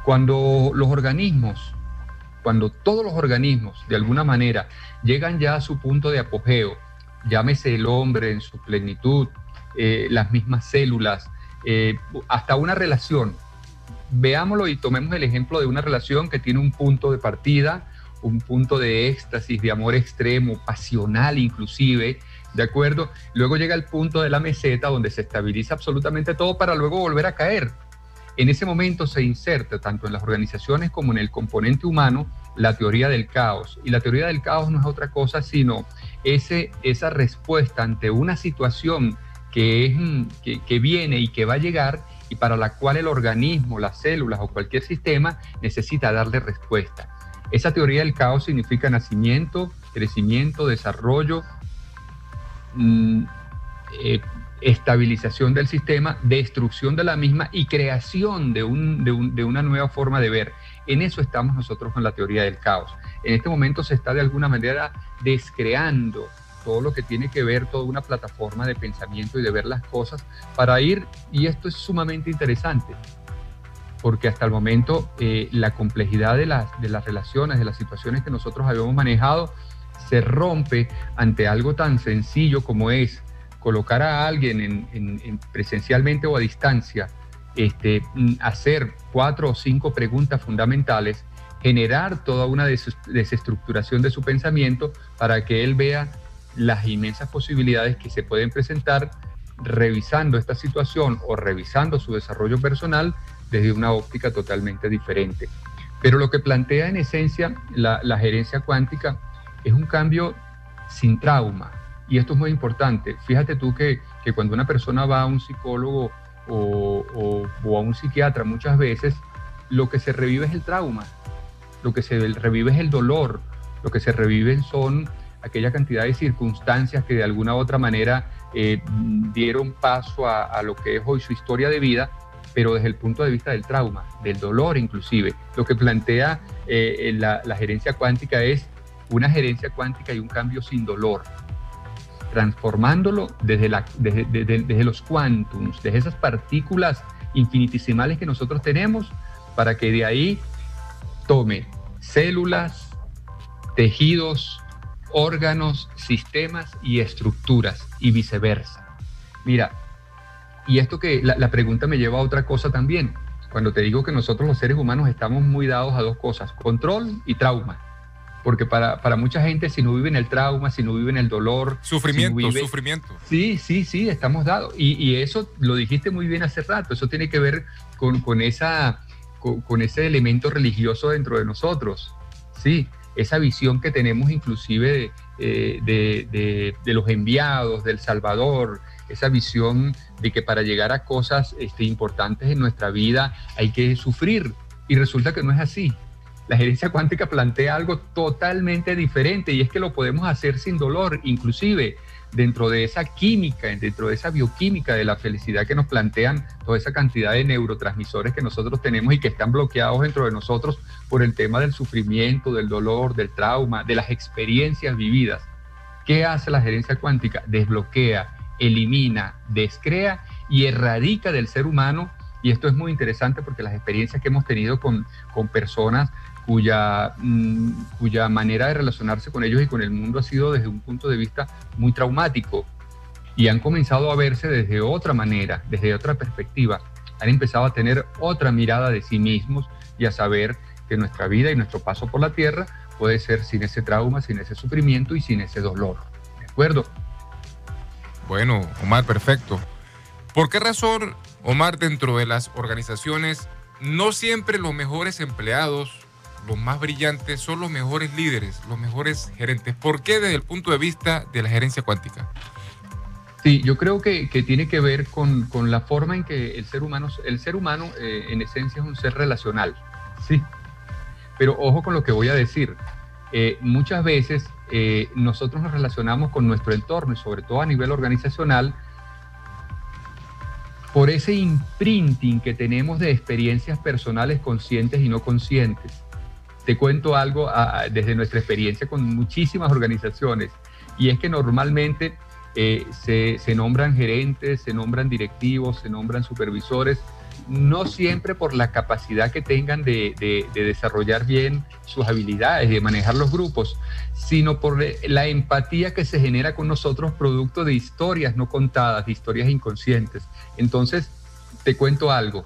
Cuando todos los organismos, de alguna manera, llegan ya a su punto de apogeo, llámese el hombre en su plenitud, las mismas células, hasta una relación. Veámoslo y tomemos el ejemplo de una relación que tiene un punto de partida, un punto de éxtasis, de amor extremo, pasional inclusive, ¿de acuerdo? Luego llega el punto de la meseta donde se estabiliza absolutamente todo para luego volver a caer. En ese momento se inserta, tanto en las organizaciones como en el componente humano, la teoría del caos. Y la teoría del caos no es otra cosa sino esa respuesta ante una situación que viene y que va a llegar y para la cual el organismo, las células o cualquier sistema necesita darle respuesta. Esa teoría del caos significa nacimiento, crecimiento, desarrollo, estabilización del sistema, destrucción de la misma y creación de una nueva forma de ver. En eso estamos nosotros con la teoría del caos. En este momento se está de alguna manera descreando todo lo que tiene que ver, toda una plataforma de pensamiento y de ver las cosas para ir, y esto es sumamente interesante, porque hasta el momento la complejidad de las relaciones, de las situaciones que nosotros habíamos manejado, se rompe ante algo tan sencillo como es colocar a alguien presencialmente o a distancia, hacer 4 o 5 preguntas fundamentales, generar toda una desestructuración de su pensamiento para que él vea las inmensas posibilidades que se pueden presentar revisando esta situación o revisando su desarrollo personal desde una óptica totalmente diferente. Pero lo que plantea en esencia la gerencia cuántica es un cambio sin trauma. Y esto es muy importante. Fíjate tú que cuando una persona va a un psicólogo o a un psiquiatra, muchas veces lo que se revive es el trauma, lo que se revive es el dolor, lo que se reviven son aquella cantidad de circunstancias que de alguna u otra manera dieron paso a lo que es hoy su historia de vida, pero desde el punto de vista del trauma, del dolor inclusive. Lo que plantea la gerencia cuántica es una gerencia cuántica y un cambio sin dolor, transformándolo desde los quantums, desde esas partículas infinitesimales que nosotros tenemos, para que de ahí tome células, tejidos, órganos, sistemas y estructuras y viceversa. Mira, y esto que la pregunta me lleva a otra cosa también. Cuando te digo que nosotros los seres humanos estamos muy dados a 2 cosas, control y trauma. Porque para mucha gente, si no viven el trauma, si no viven el dolor... Sufrimiento. Sí, estamos dados. Y eso lo dijiste muy bien hace rato. Eso tiene que ver con ese elemento religioso dentro de nosotros. Sí, esa visión que tenemos inclusive de los enviados, del Salvador, esa visión de que para llegar a cosas importantes en nuestra vida hay que sufrir, y resulta que no es así. La gerencia cuántica plantea algo totalmente diferente, y es que lo podemos hacer sin dolor, inclusive dentro de esa química, dentro de esa bioquímica de la felicidad que nos plantean toda esa cantidad de neurotransmisores que nosotros tenemos y que están bloqueados dentro de nosotros por el tema del sufrimiento, del dolor, del trauma, de las experiencias vividas. ¿Qué hace la gerencia cuántica? Desbloquea, elimina, descrea y erradica del ser humano, y esto es muy interesante porque las experiencias que hemos tenido con personas cuya manera de relacionarse con ellos y con el mundo ha sido desde un punto de vista muy traumático, y han comenzado a verse desde otra manera, desde otra perspectiva, han empezado a tener otra mirada de sí mismos y a saber que nuestra vida y nuestro paso por la tierra puede ser sin ese trauma, sin ese sufrimiento y sin ese dolor. ¿De acuerdo? Bueno, Omar, perfecto. ¿Por qué razón, Omar, dentro de las organizaciones no siempre los mejores empleados, los más brillantes, son los mejores líderes, los mejores gerentes? ¿Por qué desde el punto de vista de la gerencia cuántica? Sí, yo creo que tiene que ver con la forma en que el ser humano en esencia es un ser relacional, sí. Pero ojo con lo que voy a decir. Muchas veces nosotros nos relacionamos con nuestro entorno, y sobre todo a nivel organizacional, por ese imprinting que tenemos de experiencias personales conscientes y no conscientes. Te cuento algo desde nuestra experiencia con muchísimas organizaciones, y es que normalmente se nombran gerentes, se nombran directivos, se nombran supervisores, no siempre por la capacidad que tengan de desarrollar bien sus habilidades, de manejar los grupos, sino por la empatía que se genera con nosotros producto de historias no contadas, de historias inconscientes. Entonces, te cuento algo.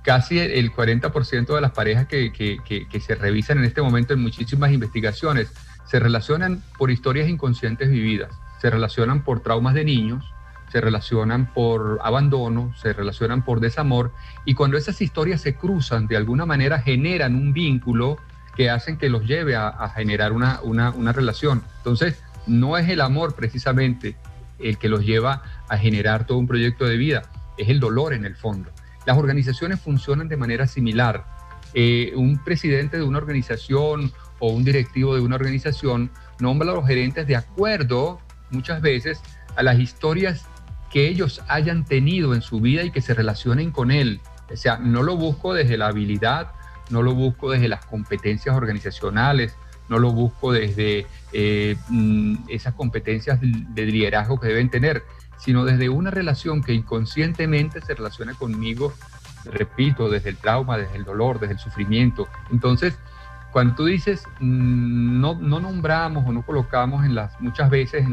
Casi el 40% de las parejas que se revisan en este momento en muchísimas investigaciones se relacionan por historias inconscientes vividas, se relacionan por traumas de niños, se relacionan por abandono, se relacionan por desamor, y cuando esas historias se cruzan, de alguna manera generan un vínculo que hacen que los lleve a generar una relación. Entonces, no es el amor precisamente el que los lleva a generar todo un proyecto de vida, es el dolor en el fondo. Las organizaciones funcionan de manera similar. Un presidente de una organización o un directivo de una organización nombra a los gerentes de acuerdo, muchas veces, a las historias que ellos hayan tenido en su vida y que se relacionen con él. O sea, no lo busco desde la habilidad, no lo busco desde las competencias organizacionales, no lo busco desde esas competencias de liderazgo que deben tener, sino desde una relación que inconscientemente se relaciona conmigo, repito, desde el trauma, desde el dolor, desde el sufrimiento. Entonces, cuando tú dices, no nombramos o no colocamos muchas veces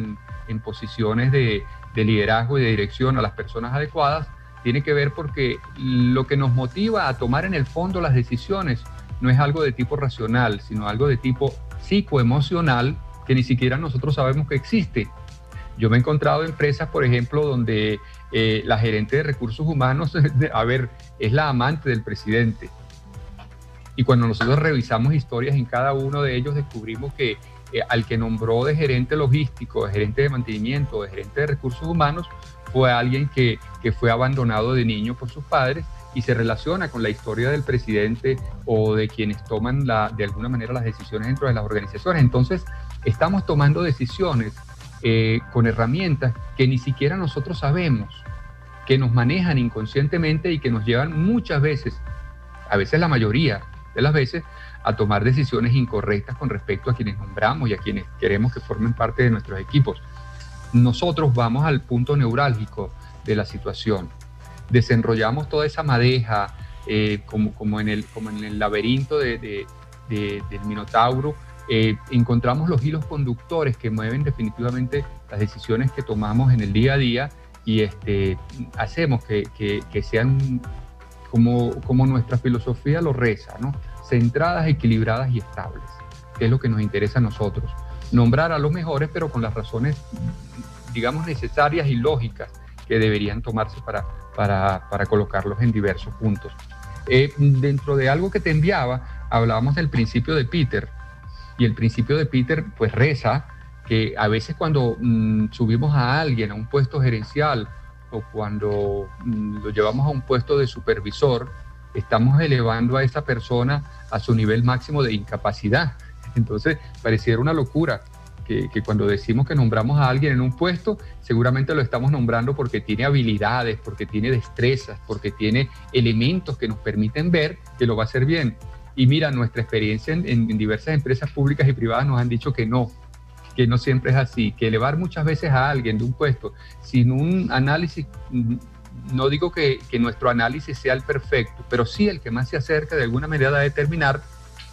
en posiciones de liderazgo y de dirección a las personas adecuadas, tiene que ver porque lo que nos motiva a tomar en el fondo las decisiones no es algo de tipo racional, sino algo de tipo psicoemocional que ni siquiera nosotros sabemos que existe. Yo me he encontrado empresas, por ejemplo, donde la gerente de recursos humanos, es la amante del presidente. Y cuando nosotros revisamos historias en cada uno de ellos, descubrimos que al que nombró de gerente logístico, de gerente de mantenimiento, de gerente de recursos humanos, fue alguien que fue abandonado de niño por sus padres y se relaciona con la historia del presidente o de quienes toman de alguna manera las decisiones dentro de las organizaciones. Entonces, estamos tomando decisiones con herramientas que ni siquiera nosotros sabemos, que nos manejan inconscientemente y que nos llevan muchas veces, a veces la mayoría de las veces, a tomar decisiones incorrectas con respecto a quienes nombramos y a quienes queremos que formen parte de nuestros equipos. Nosotros vamos al punto neurálgico de la situación, desenrollamos toda esa madeja como en el laberinto del Minotauro. Encontramos los hilos conductores que mueven definitivamente las decisiones que tomamos en el día a día y hacemos que sean como nuestra filosofía lo reza, ¿no? Centradas, equilibradas y estables, que es lo que nos interesa a nosotros. Nombrar a los mejores, pero con las razones, digamos, necesarias y lógicas que deberían tomarse para colocarlos en diversos puntos. Dentro de algo que te enviaba, hablábamos del principio de Peter. Y el principio de Peter pues reza que a veces cuando subimos a alguien a un puesto gerencial o cuando lo llevamos a un puesto de supervisor, estamos elevando a esa persona a su nivel máximo de incapacidad. Entonces, pareciera una locura que cuando decimos que nombramos a alguien en un puesto, seguramente lo estamos nombrando porque tiene habilidades, porque tiene destrezas, porque tiene elementos que nos permiten ver que lo va a hacer bien. Y mira, nuestra experiencia en diversas empresas públicas y privadas nos han dicho que no siempre es así, que elevar muchas veces a alguien de un puesto sin un análisis, no digo que nuestro análisis sea el perfecto, pero sí el que más se acerca de alguna manera a determinar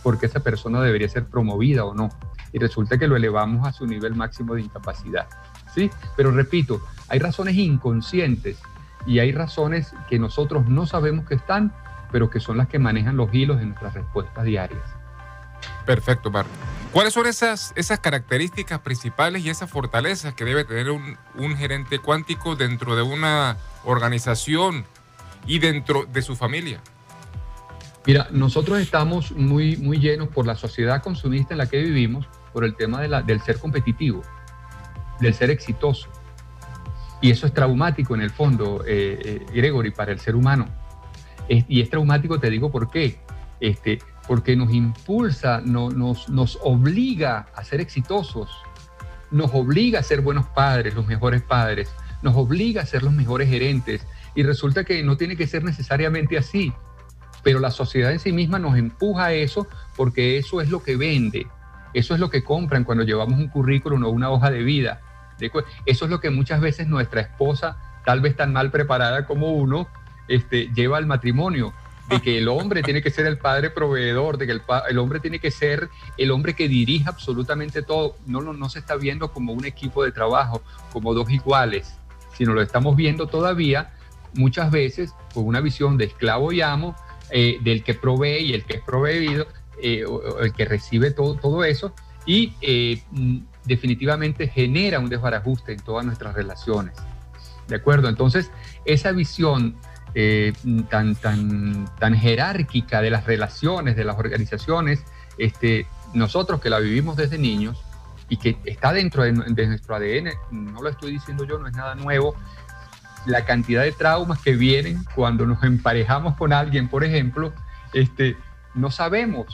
por qué esa persona debería ser promovida o no. Y resulta que lo elevamos a su nivel máximo de incapacidad, ¿sí? Pero repito, hay razones inconscientes y hay razones que nosotros no sabemos que están, pero que son las que manejan los hilos de nuestras respuestas diarias. Perfecto, Mar. ¿Cuáles son esas características principales y esas fortalezas que debe tener un gerente cuántico dentro de una organización y dentro de su familia? Mira, nosotros estamos muy, muy llenos por la sociedad consumista en la que vivimos, por el tema del ser competitivo, del ser exitoso. Y eso es traumático en el fondo, Gregory, para el ser humano. Y es traumático, te digo por qué. Porque nos impulsa, nos obliga a ser exitosos, nos obliga a ser buenos padres, los mejores padres, nos obliga a ser los mejores gerentes. Y resulta que no tiene que ser necesariamente así, pero la sociedad en sí misma nos empuja a eso porque eso es lo que vende, eso es lo que compran cuando llevamos un currículum o una hoja de vida. Eso es lo que muchas veces nuestra esposa, tal vez tan mal preparada como uno, lleva al matrimonio, de que el hombre tiene que ser el padre proveedor, de que el hombre tiene que ser el hombre que dirige absolutamente todo. No se está viendo como un equipo de trabajo, como dos iguales, sino lo estamos viendo todavía muchas veces con una visión de esclavo y amo, del que provee y el que es proveído, el que recibe todo eso, y definitivamente genera un desbarajuste en todas nuestras relaciones. ¿De acuerdo? Entonces, esa visión tan jerárquica de las relaciones, de las organizaciones, nosotros que la vivimos desde niños y que está dentro de nuestro ADN, no lo estoy diciendo yo, no es nada nuevo, la cantidad de traumas que vienen cuando nos emparejamos con alguien, por ejemplo, no sabemos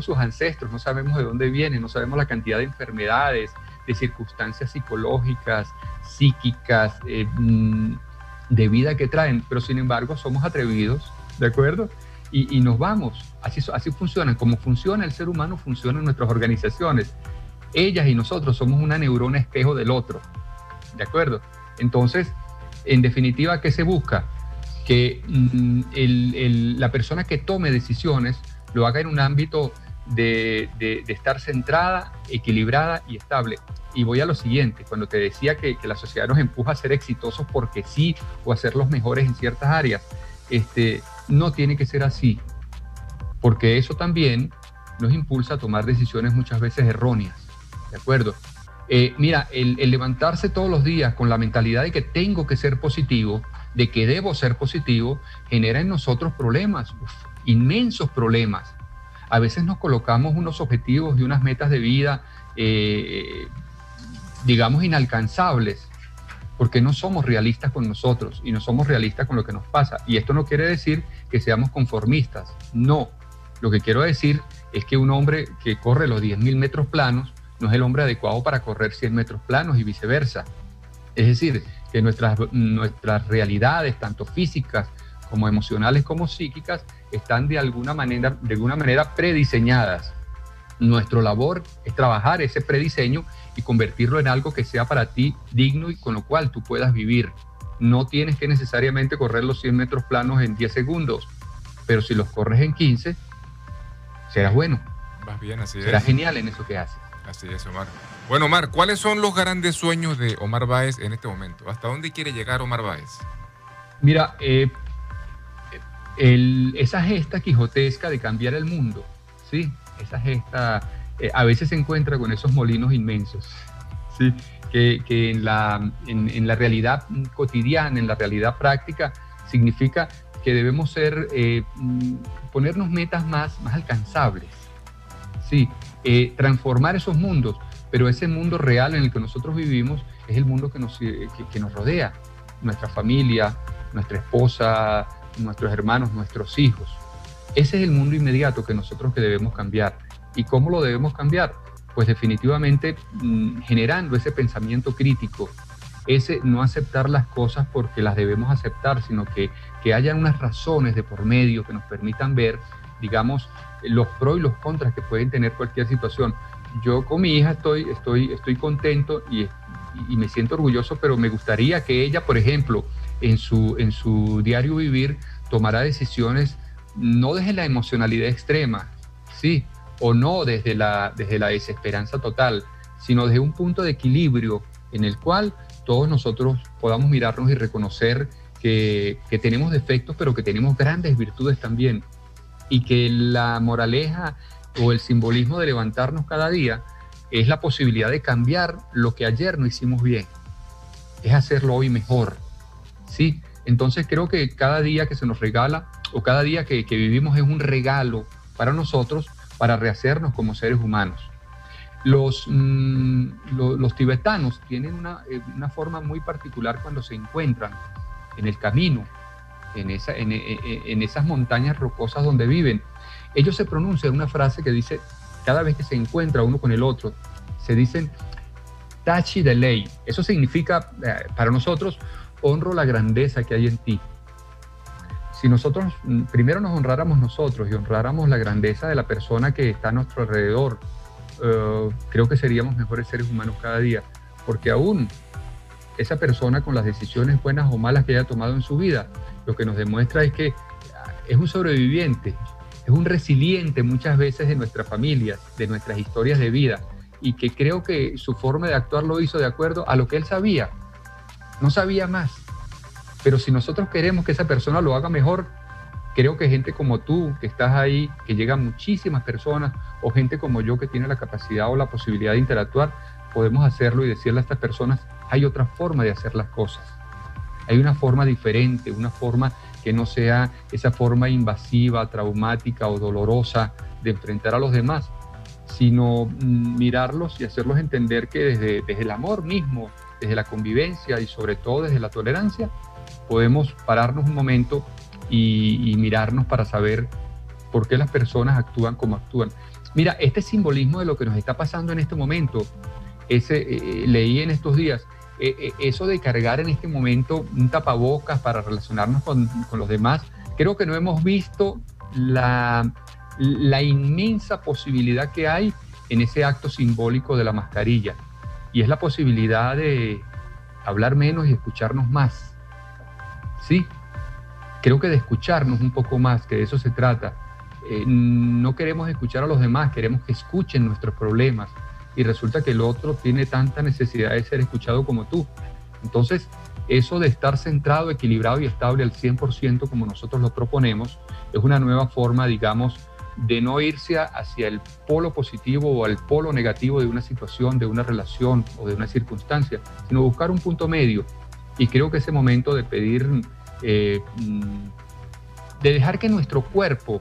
sus ancestros, no sabemos de dónde vienen, no sabemos la cantidad de enfermedades, de circunstancias psicológicas, psíquicas, de vida que traen, pero sin embargo somos atrevidos, ¿de acuerdo? Y nos vamos, así funciona, como funciona el ser humano, funcionan nuestras organizaciones. Ellas y nosotros somos una neurona espejo del otro, ¿de acuerdo? Entonces, en definitiva, ¿qué se busca? Que la persona que tome decisiones lo haga en un ámbito de estar centrada, equilibrada y estable. Y voy a lo siguiente, cuando te decía que la sociedad nos empuja a ser exitosos porque sí, o a ser los mejores en ciertas áreas, no tiene que ser así, porque eso también nos impulsa a tomar decisiones muchas veces erróneas, ¿de acuerdo? Mira, el levantarse todos los días con la mentalidad de que tengo que ser positivo, de que debo ser positivo, genera en nosotros problemas, inmensos problemas. A veces nos colocamos unos objetivos y unas metas de vida, digamos, inalcanzables, porque no somos realistas con nosotros y no somos realistas con lo que nos pasa. Y esto no quiere decir que seamos conformistas, no. Lo que quiero decir es que un hombre que corre los 10.000 metros planos no es el hombre adecuado para correr 100 metros planos y viceversa. Es decir, que nuestras realidades, tanto físicas como emocionales como psíquicas, están de alguna manera prediseñadas. Nuestra labor es trabajar ese prediseño y convertirlo en algo que sea para ti digno y con lo cual tú puedas vivir. No tienes que necesariamente correr los 100 metros planos en 10 segundos, pero si los corres en 15, serás bueno. Vas bien, así serás es. genial en eso que haces. Así es, Omar. Bueno, Omar, ¿cuáles son los grandes sueños de Omar Báez en este momento? ¿Hasta dónde quiere llegar Omar Báez? Mira, esa gesta quijotesca de cambiar el mundo, ¿sí? Esa gesta a veces se encuentra con esos molinos inmensos, ¿sí? Que en la realidad cotidiana, en la realidad práctica, significa que debemos ponernos metas más alcanzables, ¿sí? transformar esos mundos, pero ese mundo real en el que nosotros vivimos es el mundo que nos rodea, nuestra familia, nuestra esposa, nuestros hermanos, nuestros hijos. Ese es el mundo inmediato que nosotros debemos cambiar. ¿Y cómo lo debemos cambiar? Pues definitivamente generando ese pensamiento crítico, ese no aceptar las cosas porque las debemos aceptar, sino que haya unas razones de por medio que nos permitan ver, digamos, los pros y los contras que pueden tener cualquier situación. Yo con mi hija estoy contento y me siento orgulloso, pero me gustaría que ella, por ejemplo, en su diario vivir, tomara decisiones no desde la emocionalidad extrema, ¿sí? O no desde la desesperanza total, sino desde un punto de equilibrio en el cual todos nosotros podamos mirarnos y reconocer que tenemos defectos, pero que tenemos grandes virtudes también, y que la moraleja o el simbolismo de levantarnos cada día es la posibilidad de cambiar lo que ayer no hicimos bien, es hacerlo hoy mejor, ¿sí? Entonces creo que cada día que se nos regala o cada día que vivimos es un regalo para nosotros, para rehacernos como seres humanos. Los tibetanos tienen una forma muy particular cuando se encuentran en el camino, en esas montañas rocosas donde viven. Ellos se pronuncian una frase que dice, cada vez que se encuentra uno con el otro, se dicen Tachi de ley. Eso significa, para nosotros, honro la grandeza que hay en ti. Si nosotros primero nos honráramos nosotros y honráramos la grandeza de la persona que está a nuestro alrededor, creo que seríamos mejores seres humanos cada día, porque aún esa persona, con las decisiones buenas o malas que haya tomado en su vida, lo que nos demuestra es que es un sobreviviente, es un resiliente muchas veces de nuestras familias, de nuestras historias de vida, y que creo que su forma de actuar lo hizo de acuerdo a lo que él sabía, no sabía más. Pero si nosotros queremos que esa persona lo haga mejor, creo que gente como tú, que estás ahí, que llegan muchísimas personas, o gente como yo que tiene la capacidad o la posibilidad de interactuar, podemos hacerlo y decirle a estas personas, hay otra forma de hacer las cosas. Hay una forma diferente, una forma que no sea esa forma invasiva, traumática o dolorosa de enfrentar a los demás, sino mirarlos y hacerlos entender que desde el amor mismo, desde la convivencia y sobre todo desde la tolerancia, podemos pararnos un momento y mirarnos para saber por qué las personas actúan como actúan. Mira, este simbolismo de lo que nos está pasando en este momento, leí en estos días, eso de cargar en este momento un tapabocas para relacionarnos con los demás, creo que no hemos visto la inmensa posibilidad que hay en ese acto simbólico de la mascarilla, y es la posibilidad de hablar menos y escucharnos más. Sí, creo que de escucharnos un poco más, que de eso se trata. No queremos escuchar a los demás, queremos que escuchen nuestros problemas, y resulta que el otro tiene tanta necesidad de ser escuchado como tú. Entonces, eso de estar centrado, equilibrado y estable al 100% como nosotros lo proponemos, es una nueva forma, digamos, de no irse hacia el polo positivo o al polo negativo de una situación, de una relación o de una circunstancia, sino buscar un punto medio. Y creo que ese momento de pedir, de dejar que nuestro cuerpo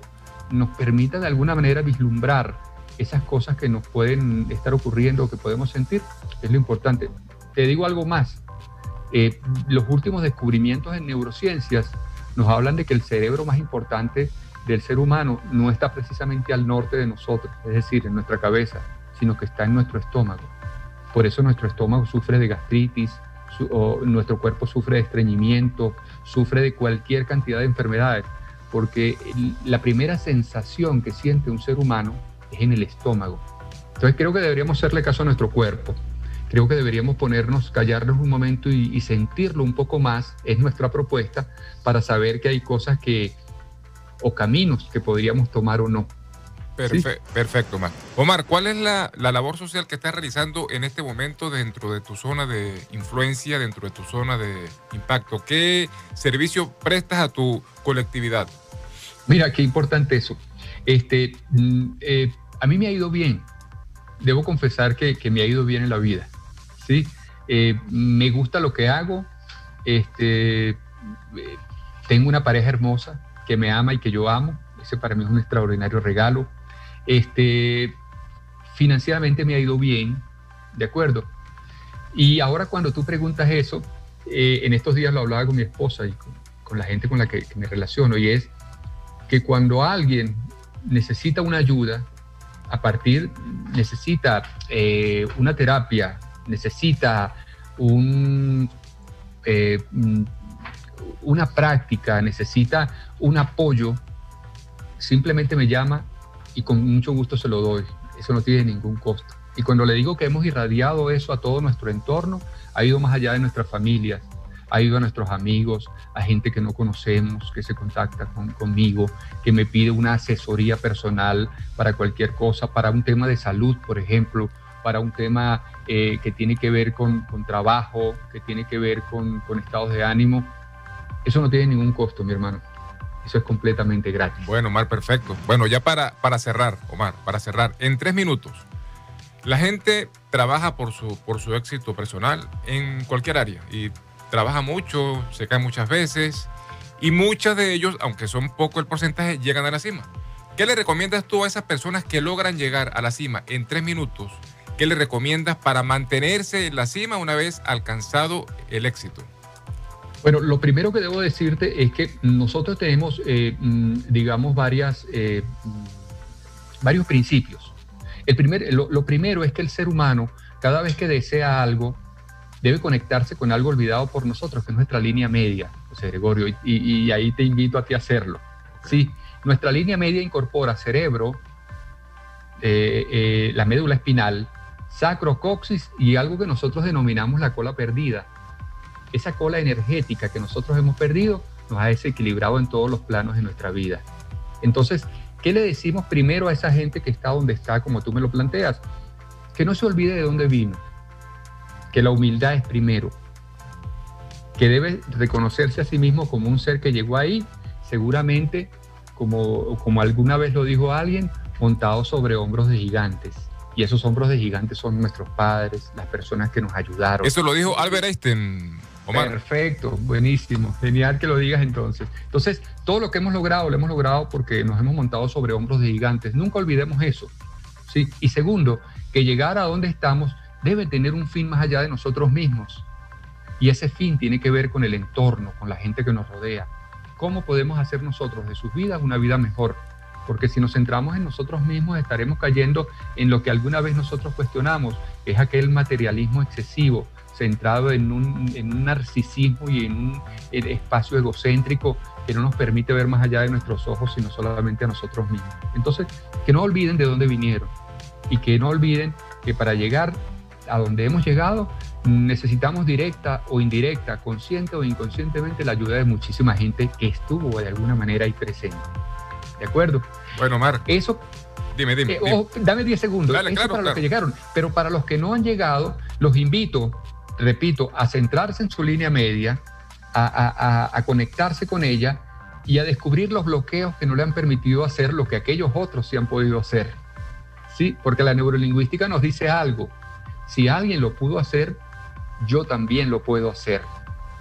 nos permita de alguna manera vislumbrar esas cosas que nos pueden estar ocurriendo o que podemos sentir, es lo importante. Te digo algo más. Los últimos descubrimientos en neurociencias nos hablan de que el cerebro más importante del ser humano no está precisamente al norte de nosotros, es decir, en nuestra cabeza, sino que está en nuestro estómago. Por eso nuestro estómago sufre de gastritis, nuestro cuerpo sufre de estreñimiento, sufre de cualquier cantidad de enfermedades, porque la primera sensación que siente un ser humano es en el estómago. Entonces creo que deberíamos hacerle caso a nuestro cuerpo. Creo que deberíamos callarnos un momento y sentirlo un poco más, es nuestra propuesta, para saber que hay cosas o caminos que podríamos tomar o no. Perfecto, Omar. Omar, ¿cuál es la labor social que estás realizando en este momento dentro de tu zona de influencia, dentro de tu zona de impacto? ¿Qué servicio prestas a tu colectividad? Mira, qué importante eso. A mí me ha ido bien. Debo confesar que me ha ido bien en la vida, ¿sí? Me gusta lo que hago. Tengo una pareja hermosa que me ama y que yo amo. Ese para mí es un extraordinario regalo. financieramente me ha ido bien, ¿de acuerdo? Y ahora cuando tú preguntas eso, en estos días lo hablaba con mi esposa y con la gente con la que me relaciono, y es que cuando alguien necesita una ayuda, necesita una terapia, necesita una práctica, necesita un apoyo, simplemente me llama y con mucho gusto se lo doy. Eso no tiene ningún costo. Y cuando le digo que hemos irradiado eso a todo nuestro entorno, ha ido más allá de nuestras familias, ha ido a nuestros amigos, a gente que no conocemos, que se contacta conmigo, que me pide una asesoría personal para cualquier cosa, para un tema de salud, por ejemplo, para un tema que tiene que ver con trabajo, que tiene que ver con estados de ánimo. Eso no tiene ningún costo, mi hermano. Eso es completamente gratis. Bueno, Omar, perfecto. Bueno, ya para cerrar, Omar, en 3 minutos. La gente trabaja por su éxito personal en cualquier área y trabaja mucho, se cae muchas veces y muchos de ellos, aunque son poco el porcentaje, llegan a la cima. ¿Qué le recomiendas tú a esas personas que logran llegar a la cima en 3 minutos? ¿Qué le recomiendas para mantenerse en la cima una vez alcanzado el éxito? Bueno, lo primero que debo decirte es que nosotros tenemos, digamos, varios principios. Lo primero es que el ser humano, cada vez que desea algo, debe conectarse con algo olvidado por nosotros, que es nuestra línea media, José Gregorio, y ahí te invito a ti a hacerlo. Sí, nuestra línea media incorpora cerebro, la médula espinal, sacro, coxis y algo que nosotros denominamos la cola perdida. Esa cola energética que nosotros hemos perdido nos ha desequilibrado en todos los planos de nuestra vida. Entonces, ¿qué le decimos primero a esa gente que está donde está, como tú me lo planteas? Que no se olvide de dónde vino, que la humildad es primero, que debe reconocerse a sí mismo como un ser que llegó ahí, seguramente, como alguna vez lo dijo alguien, montado sobre hombros de gigantes. Y esos hombros de gigantes son nuestros padres, las personas que nos ayudaron. Eso lo dijo Albert Einstein, Omar. Perfecto, buenísimo, genial que lo digas entonces. Entonces, todo lo que hemos logrado, lo hemos logrado porque nos hemos montado sobre hombros de gigantes. Nunca olvidemos eso, ¿sí? Y segundo, que llegar a donde estamos debe tener un fin más allá de nosotros mismos. Y ese fin tiene que ver con el entorno, con la gente que nos rodea. ¿Cómo podemos hacer nosotros de sus vidas una vida mejor? Porque si nos centramos en nosotros mismos, estaremos cayendo en lo que alguna vez nosotros cuestionamos, que es aquel materialismo excesivo, centrado en un narcisismo y en un espacio egocéntrico que no nos permite ver más allá de nuestros ojos, sino solamente a nosotros mismos. Entonces, que no olviden de dónde vinieron y que no olviden que para llegar a donde hemos llegado, necesitamos directa o indirecta, consciente o inconscientemente, la ayuda de muchísima gente que estuvo de alguna manera ahí presente. ¿De acuerdo? Bueno, Omar. Eso. Dime. Dame 10 segundos. Dale, eso claro, para claro. los que llegaron. Pero para los que no han llegado, los invito, repito, a centrarse en su línea media, a conectarse con ella y a descubrir los bloqueos que no le han permitido hacer lo que aquellos otros sí han podido hacer. ¿Sí? Porque la neurolingüística nos dice algo. Si alguien lo pudo hacer, yo también lo puedo hacer.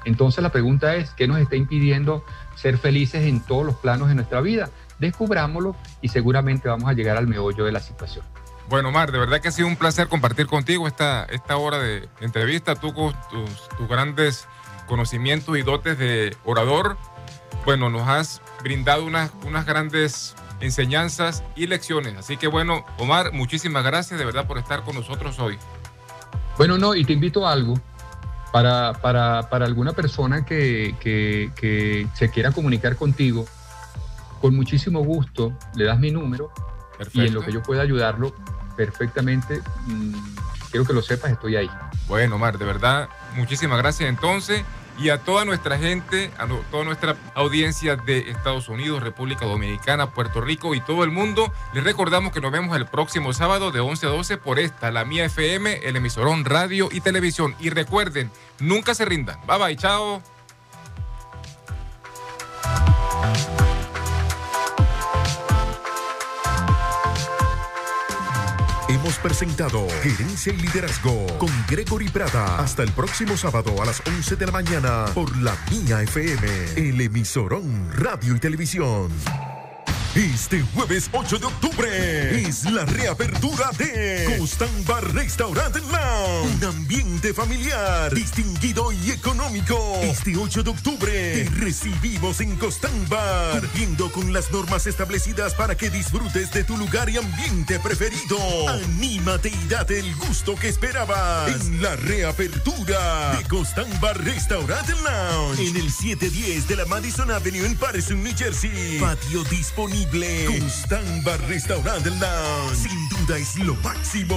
Entonces la pregunta es, ¿qué nos está impidiendo ser felices en todos los planos de nuestra vida? Descubrámoslo y seguramente vamos a llegar al meollo de la situación. Bueno, Omar, de verdad que ha sido un placer compartir contigo esta hora de entrevista. Tú con tus grandes conocimientos y dotes de orador, bueno, nos has brindado unas grandes enseñanzas y lecciones. Así que bueno, Omar, muchísimas gracias de verdad por estar con nosotros hoy. Bueno, no, y te invito a algo. Para alguna persona que se quiera comunicar contigo, con muchísimo gusto le das mi número. Perfecto. Y en lo que yo pueda ayudarlo perfectamente, quiero que lo sepas, estoy ahí. Bueno, Omar, de verdad, muchísimas gracias entonces. Y a toda nuestra gente, toda nuestra audiencia de Estados Unidos, República Dominicana, Puerto Rico y todo el mundo, les recordamos que nos vemos el próximo sábado de 11 a 12 por esta, la Mía FM, el emisorón radio y televisión. Y recuerden, nunca se rindan. Bye bye, chao. Hemos presentado Gerencia y Liderazgo con Gregory Prada. Hasta el próximo sábado a las 11 de la mañana por la Mía FM, el emisorón radio y televisión. Este jueves 8 de octubre es la reapertura de Costán Bar Restaurant Lounge. Un ambiente familiar, distinguido y económico. Este 8 de octubre te recibimos en Costán Bar, cumpliendo con las normas establecidas para que disfrutes de tu lugar y ambiente preferido. Anímate y date el gusto que esperabas en la reapertura de Costán Bar Restaurant Lounge en el 710 de la Madison Avenue en Patterson, New Jersey. Patio disponible. Costán Bar Restaurant Lounge sin duda es lo máximo.